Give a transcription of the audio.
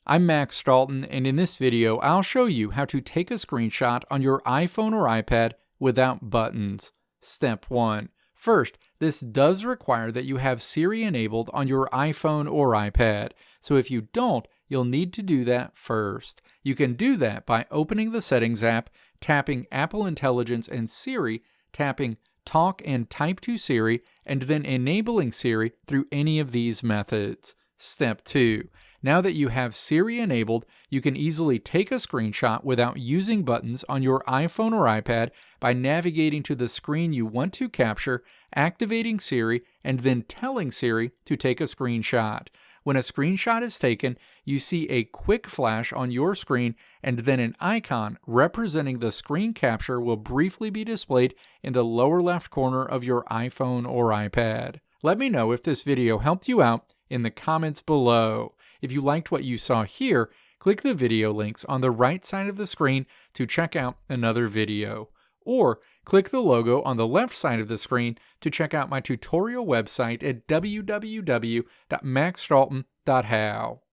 I'm Max Dalton, and in this video, I'll show you how to take a screenshot on your iPhone or iPad without buttons. Step 1. First, this does require that you have Siri enabled on your iPhone or iPad, so if you don't, you'll need to do that first. You can do that by opening the Settings app, tapping Apple Intelligence and Siri, tapping Talk and Type to Siri, and then enabling Siri through any of these methods. Step 2. Now that you have Siri enabled, you can easily take a screenshot without using buttons on your iPhone or iPad by navigating to the screen you want to capture, activating Siri, and then telling Siri to take a screenshot. When a screenshot is taken, you see a quick flash on your screen, and then an icon representing the screen capture will briefly be displayed in the lower left corner of your iPhone or iPad. Let me know if this video helped you out in the comments below. If you liked what you saw here, click the video links on the right side of the screen to check out another video. Or click the logo on the left side of the screen to check out my tutorial website at www.maxdalton.how.